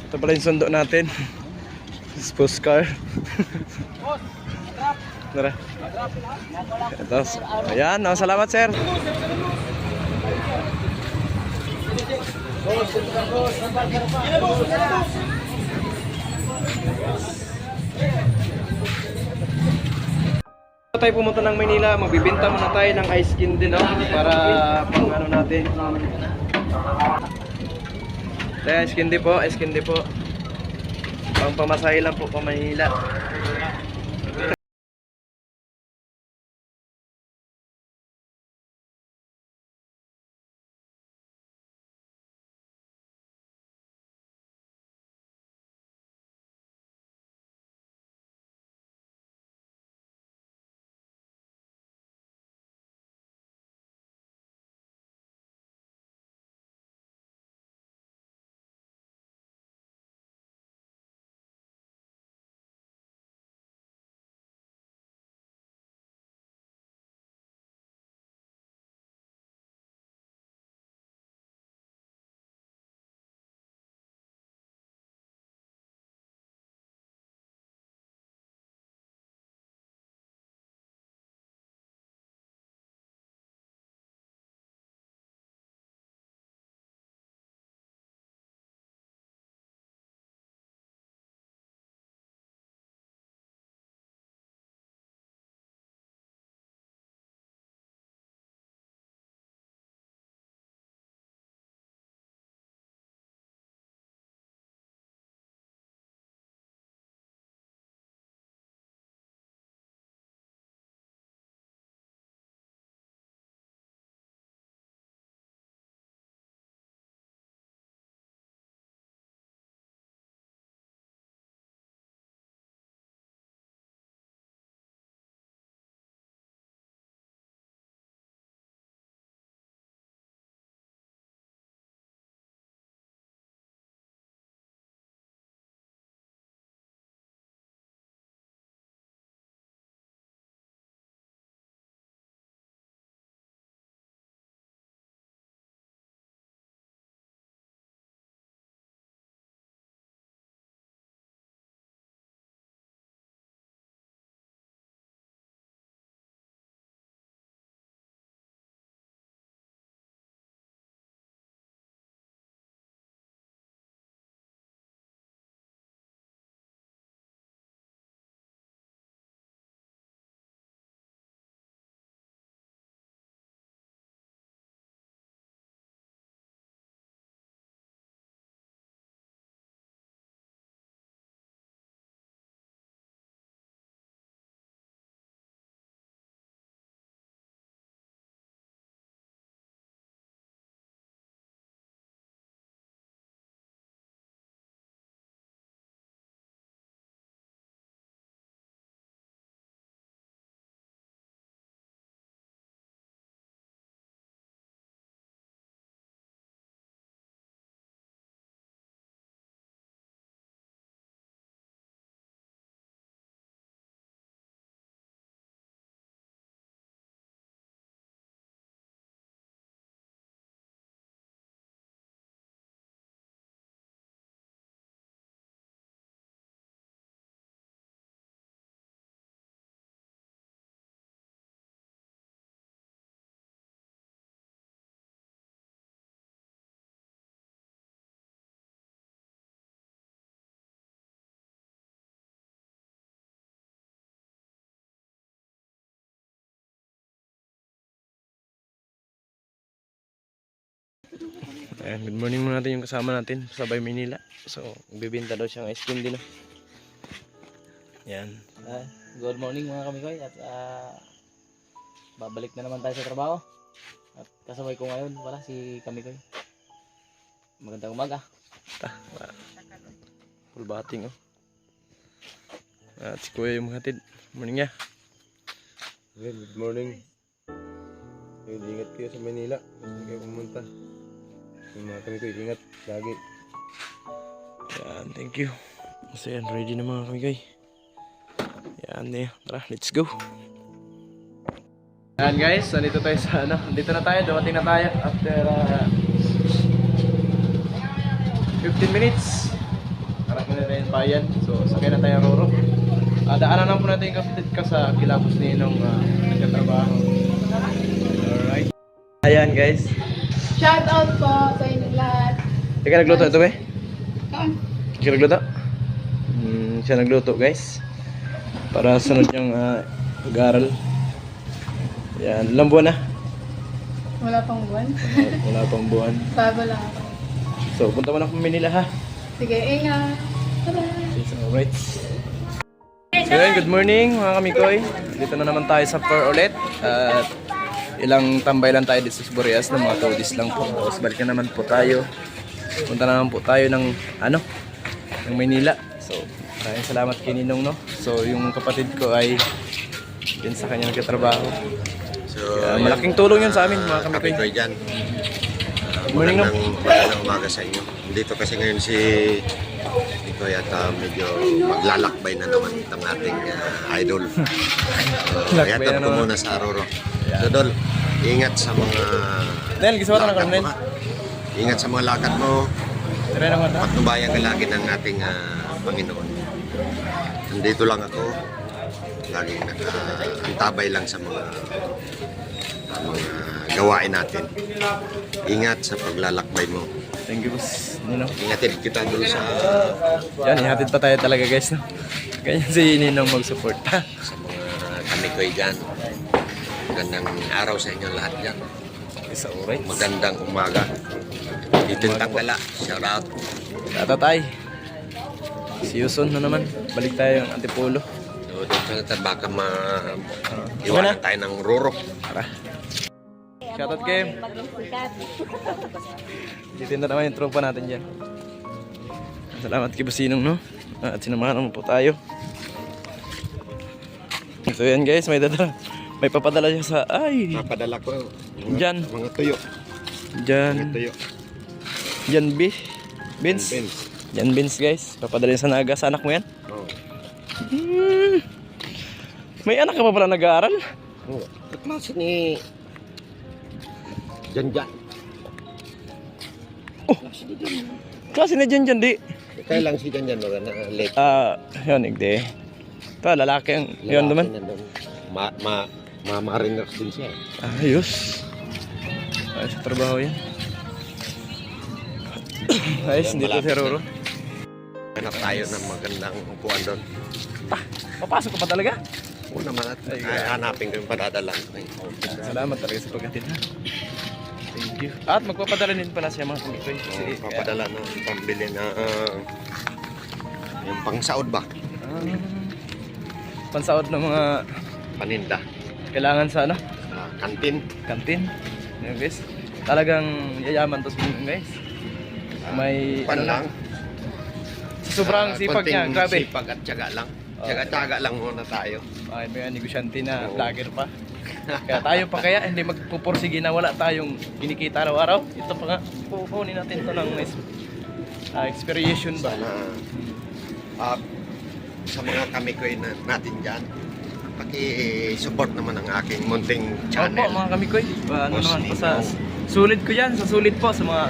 Ito pala yung sundo natin. Sports car. Tara. Ito. Ayan, oh, salamat sir. Tayo pumunta ng Maynila, magbibenta muna tayo ng ice cream din, no? Para pang ano natin. Ice candy po, ice candy po. Pang pamasahe lang po pa Manila. Ayan, good morning muna natin yung kasama natin sabay Manila. So, bibenta daw siyang ice cream din. Ayan. Good morning mga kamikoy at babalik na naman tayo sa trabaho. At kasabay ko ngayon wala si kamikoy. Magandang umaga. Full bating oh. At si Kuya yung hatid. Morning niya. Good morning. Ingat kayo sa Manila. Kasi kayo pumunta. Yung mga kami ko, ingat lagi. Yan, thank you. Kasi yan, ready na mga kamigay. Yan eh, tara, let's go. Yan guys, nandito tayo sa ano, dito na tayo, dumating na tayo after 15 minutes. nakarating na tayo ng bayan. So, sakay na tayo Roro. Daanan lang po natin yung kapatid ka sa kilabos ni Ninong nagkatrabaho. Alright. Ayan guys. Shout out po sa inyo lahat. Ika nagluto ito ba? Kaan? Ika nagluto? Siya nagluto guys. Para sunod yung pag-aaral. Yan. Ilang buwan na? Wala pang buwan. Wala pang buwan. Bago lang ako. So, punta mo na kung Manila ha. Sige, ingat. Bye-bye. Alright. So yun, good morning mga kamikoy. Dito na naman tayo sa Pearl ulit. At ilang tambay lang tayo dito sa Boreas ng mga 2 days lang po. Tapos balikan naman po tayo. Punta naman po tayo ng ng Maynila. So maraming salamat kay Ninong, no. So yung kapatid ko ay din sa kanya nagtatrabaho. So, Malaking tulong yun sa amin mga kamikoy. Kamikoy dyan. Morning, no? Magandang umaga sa inyo. Dito kasi ngayon si Nikoy at medyo maglalakbay na naman itong ating idol. So, Lakbay na yatap ko naman. muna sa Aroro. So, Dol, ingat sa mga Dahil gisawat na lakad karon mo, ha? Ingat sa mga lakad mo. Tira naman ha. Patnubayan ka lagi ng ating Panginoon. Nandito lang ako. Laging nakaantabay lang sa mga gawain natin. Ingat sa paglalakbay mo. Thank you boss Ninong. Ingatid kita doon sa Ihatid pa tayo talaga guys, no? Ganyan si Ninong mag-support ha. sa mga kamikoy dyan. Magandang araw sa inyo lahat dyan. Isa alright. Magandang umaga. Dito yung Tanggala. Shout out. Tatatay. See you soon na naman. Balik tayo ng Antipolo. So, dito sa baka iwanan tayo ng Roro. Tara. Shoutout Kim. Dito na naman yung tropa natin dyan. Salamat kay Businong, no? At sinamahan naman po tayo. So yan guys, may papadala siya sa Napadala ko. Dyan. Mga tuyo. Mga Dyan. tuyo. Dyan Beans. Dyan Beans guys. Papadala niya sa Naga. Sa anak mo yan? Oh. May anak ka pa pala nag-aaral? Oh. Kaklase ni Janjan. Klase na dyan di. Kaya lang si Janjan na late. Yun, hindi. Ito, lalaki ang yun naman. Mariners din siya. Ayos. Ayos sa trabaho yan. Ayos, Yan, dito si malapit Roro. Hanap tayo ng magandang upuan doon. Papasok ka pa talaga? Oo naman at Ay, hanapin ko yung padadalan. Salamat talaga sa pagkatid ha. Thank you. At magpapadala din pala siya mga kamikoy. Papadala ng pambili na yung pangsaod ba? Pansaod ng mga Paninda. kailangan sa Kantin. kantin. Yung guys. Talagang yayaman to sa mga guys. May Pan lang. Sobrang sipag niya, konting grabe. Sipag at tiyaga lang. Tiyaga-tiyaga lang muna tayo. Ay, may negosyante na Oo. vlogger pa. Kaya tayo pa kaya hindi magpupursige na wala tayong kinikita araw-araw. Ito pa nga, pupunin natin ito ng expiration ba? Sana sa mga kamikoy natin dyan, paki-support naman ang aking munting Opo channel. mga kamikoy. Ano Boss naman po sa Ninong. sulit ko yan, sa sulit po sa mga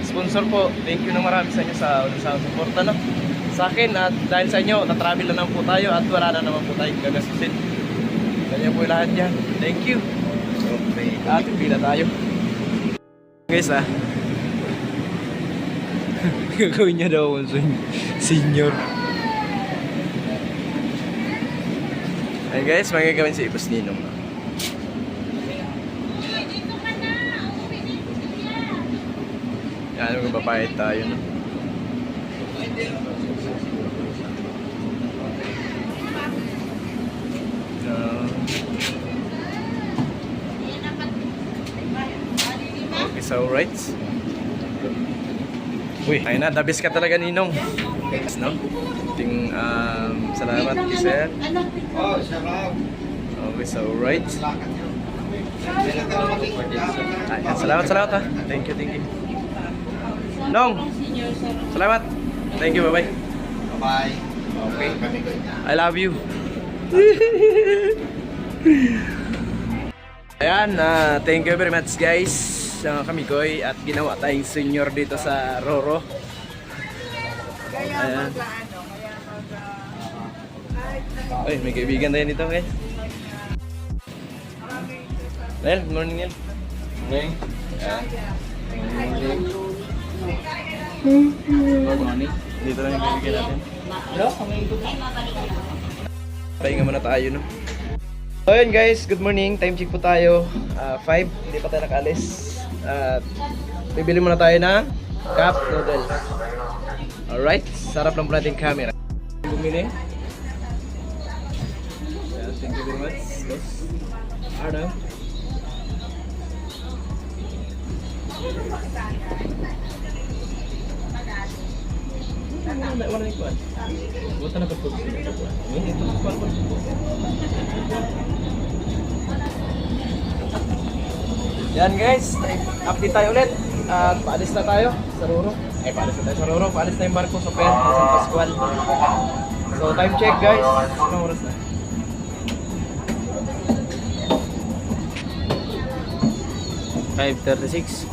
sponsor po. Thank you na marami sa inyo sa support na. Sa akin at dahil sa inyo, na-travel na naman po tayo at wala na naman po tayong gagastusin. Ganyan po yung lahat yan. Thank you. Okay. At pila tayo. Guys gagawin niya daw ang senior. Ay guys, magagawin si Ibus Ninong. Yan, magpapahit tayo no. Okay, so right. Uy, ayun na, dabis ka talaga Ninong. No? Ting salamat kay sir. Oh, sarap. Okay, so right. Ayan, salamat ha. Thank you. Nong, salamat. Thank you, bye-bye. Bye-bye. Okay. I love you. Ayan, thank you very much guys sa kamikoy at ginawa tayong senior dito sa Roro. Ayan. Ay, may kaibigan tayo dito guys. Nel, good morning Nel. Okay. Ayan. Good morning. Dito lang yung kaibigan natin. Pahinga muna tayo, no? So yun guys, good morning. Time check po tayo. 5, hindi pa tayo nakaalis. Bibili muna tayo ng cup noodle. Alright, sarap lang po natin camera. Bumili. Yeah, thank you very much. Yes. Ano? Wala na ikuan. Buta na pagpag. Yan guys, update tayo ulit. At paalis na tayo sa Roro. Paalis na tayo sa Roro. Paalis na yung barko sa Puerto San Pascual. So time check guys. Anong oras na? 5:36.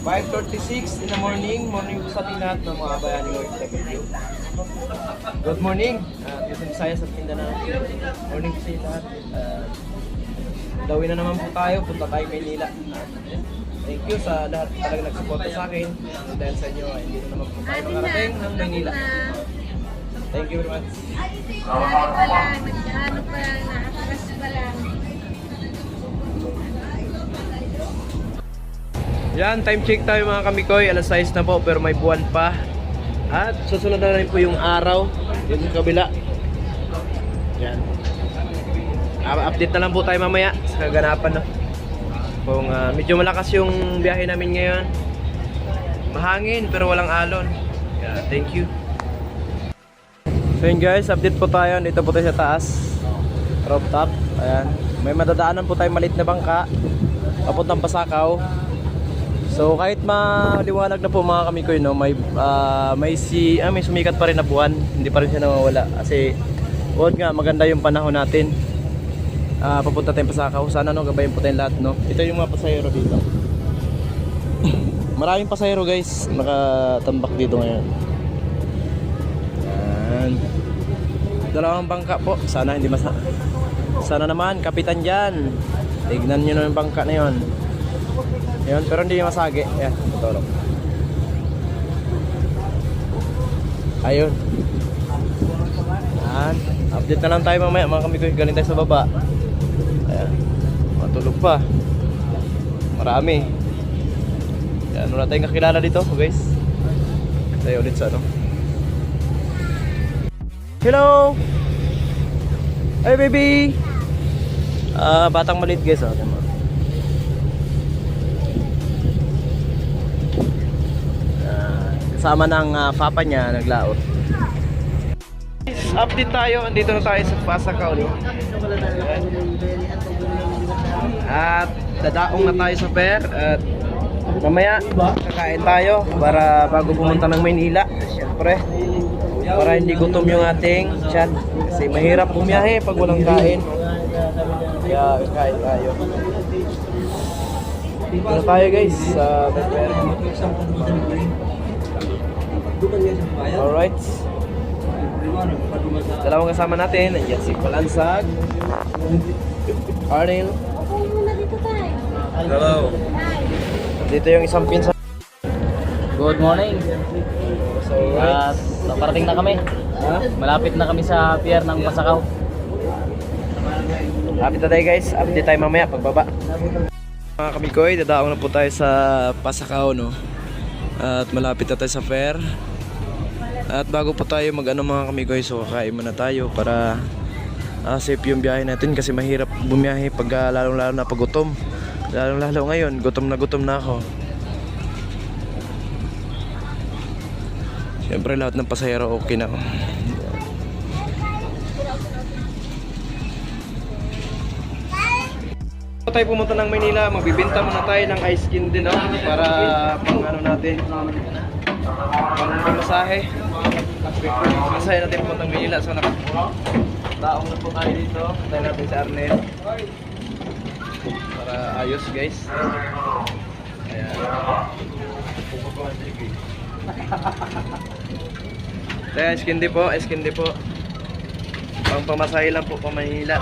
5:36 in the morning. Morning po sa ating lahat ng mga bayani ng OFW. Good morning. Luzon, Visayas at Mindanao. Morning po sa inyo lahat. Dawin na naman po tayo. Punta tayo Maynila. Thank you sa lahat talaga nagsuporta sa akin. Dahil sa inyo, hindi na naman po tayo makarating ng Maynila. Thank you very much. Grabe pala, nagkaano pa, nakakaras pa lang. Yan, time check tayo mga kamikoy. Alas 6 na po pero may buwan pa. At susunod na rin po yung araw. Yung kabila. Yan. Update na lang po tayo mamaya sa kaganapan, no? Kung medyo malakas yung biyahe namin ngayon. Mahangin pero walang alon. Yeah, thank you. So yun guys, update po tayo. Dito po tayo sa taas. Rooftop. Ayan. May madadaanan po tayo maliit na bangka. Papuntang Pasakaw. So kahit maliwanag na po mga kamikoy, no, may sumikat pa rin na buwan. Hindi pa rin siya nawawala kasi huwag nga maganda yung panahon natin. Papunta tayong Pasakaw. Sana no, gabayan po tayong lahat, no. Ito yung mga pasahero dito. Maraming pasahero guys nakatambak dito ngayon. Yan. Dalawang bangka po. Sana hindi sana naman kapitan dyan. Tignan nyo na yung bangka na yun. Yun, pero hindi masagi. Yan, tutulog. Ayun. Yan. Update na lang tayo mamaya mga kamikoy. Galing tayo sa baba. Ayan. Matulog pa. Marami. Yan, wala tayong kakilala dito guys. Tayo ulit sa ano. Hello! Hey baby! Batang maliit guys. Kasama ng papa niya naglaot. Update tayo, andito na tayo sa Pasakaw, no? At dadaong na tayo sa fair at mamaya kakain tayo para bago pumunta ng Maynila. Siyempre, para hindi gutom yung ating tiyan kasi mahirap bumiyahe pag walang kain. Kaya kain tayo. Dito na tayo guys sa fair. Alright. Dalawang kasama natin. Nandiyan si Palansag, Arnel. Hello. Dito yung isang pinsan. Good morning. So, At naparating na kami. Malapit na kami sa pier ng Pasakaw. Update na tayo guys. Update tayo mamaya pagbaba. Mga kamikoy, dadaong na po tayo sa Pasakaw, no? At malapit na tayo sa fair. At bago po tayo mag-ano mga kamikoy, so kakain muna tayo para safe yung biyahe natin kasi mahirap bumiyahe pag lalong-lalo na pag gutom. Lalong-lalo ngayon, gutom na ako. Siyempre lahat ng pasahero okay na. Tayo pumunta ng Maynila, magbibenta muna tayo ng ice cream din, no? Para pang ano natin, pang masahe. Masahe natin pumunta ng Maynila. So taong na po tayo dito. Tayo natin si Arnel para ayos guys. Ayan. Kaya ice candy po, ice candy po. Pang pamasahe lang po pa Manila.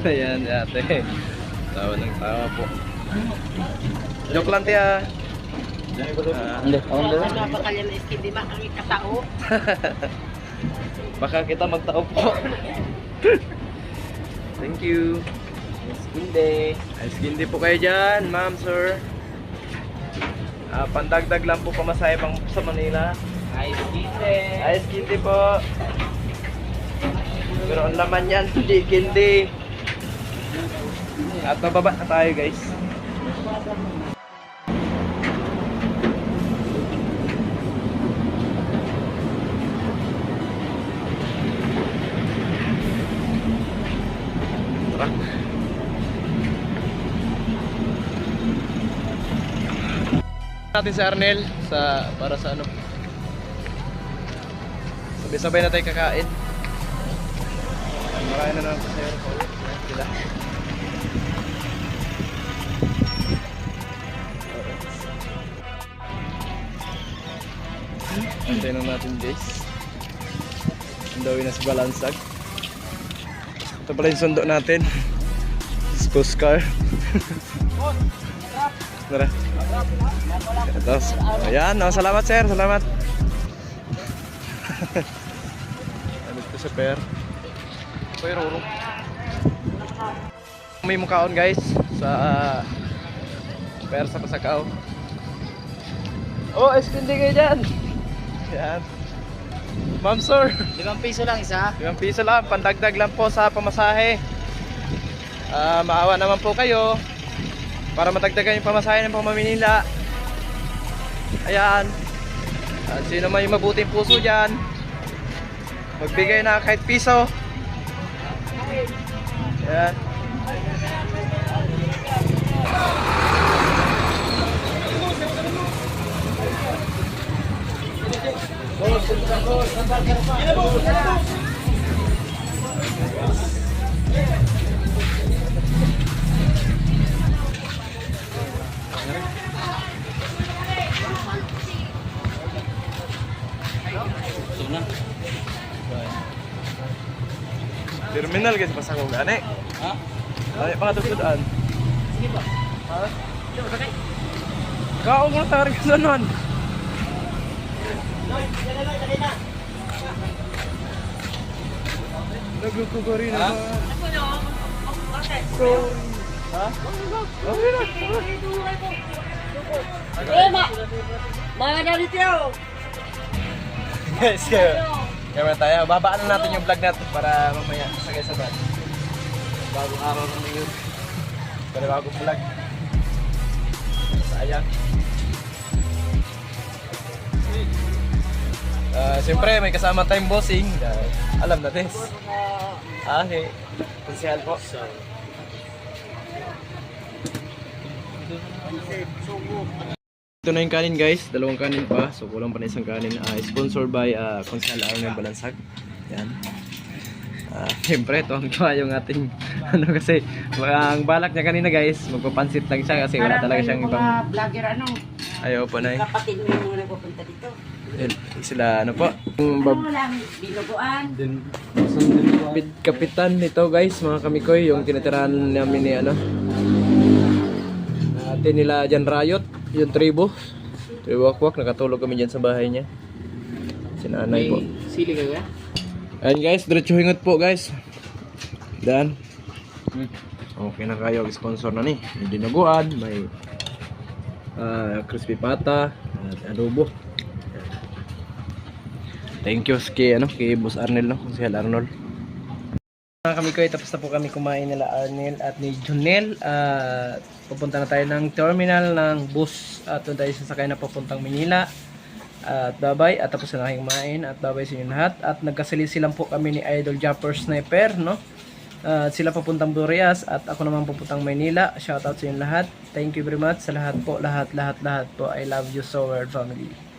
Ayan, ate. Tawa ng tawa po. Joke lang tiya. Hindi, ako hindi. Napakalya na iskin, di ba? Ang ikatao. Baka kita magtao po. Thank you. Hindi. Ice candy po kayo dyan, ma'am, sir. Pandagdag lang po pamasahe pang sa Manila. Ice candy. Ice candy po. Pero ang laman yan, hindi candy. At bababa na tayo, guys. Tara. Natin si Arnel para sa ano. Sabay-sabay na tayo kakain. Marami na naman sa sayo ko. Sila. Antayin lang natin guys. Andawin na si Balansag. Ito pala yung sundo natin. School car. Tara. Tapos, ayan, salamat sir, salamat. Ano ito sa per? Pero may mukhaon guys sa per sa Pasakaw. Oh, eskundi kayo dyan. Ayan. Ma'am sir, 5 piso lang isa. 5 piso lang, pandagdag lang po sa pamasahe. Maawa naman po kayo para matagdagan yung pamasahe ng Pamaminila. Ayan. Sino may mabuting puso dyan, magbigay na kahit piso. Ayan. Terminal guys, basta ko gani. Ha? Ay, pangatugtudaan. Sige ba? Ha? Kaong mo tarik sa nun. Nagkukugari na. Sorry. Ha? Okay na. Mga dalito! Guys, kaya tayo. Babaan na natin yung vlog natin para mamaya sagay-sabay. Bagong araw na ngayon. Para bagong vlog. Sayang. Siyempre may kasama tayong bossing. Alam natin. Okay. Konsehal po. Ito na yung kanin guys, dalawang kanin pa, so kulang pa na isang kanin. Sponsored by Konsehal Arnel Balansag. Yan. Siyempre ito ang gawa yung ating ano kasi ang balak niya kanina guys, magpapansit lang siya kasi wala talaga siyang ibang Mga vlogger ano, ayaw pa na eh. kapatid mo yung mga nagpupunta dito. Yun, sila ano po, yung Ano lang, binuguan. kapitan nito guys, mga kamikoy, yung tinitirahan namin ni ano ate nila dyan Riot, yung tribo wakwak, nakatulog kami dyan sa bahay niya, sinanay po. Sili ka ba? Ayan guys, diretso hingot po guys. Dan. Okay na kayo, sponsor na ni. May dinaguan, may crispy pata, at adobo. Thank you kay Boss Arnel no, kung si Arnold. Mga kami ko, tapos na po kami kumain nila Arnel at ni Jonel. Pupunta na tayo ng terminal ng bus at doon tayo sasakay na papuntang Manila. At babay, at tapos na kayo kumain at babay sa inyo lahat. At nagkasilisilan po kami ni Idol Jumper Sniper no. Sila papuntang Burias at ako naman papuntang Manila. Shoutout sa inyo lahat. Thank you very much sa lahat po, lahat po. I love you so world family.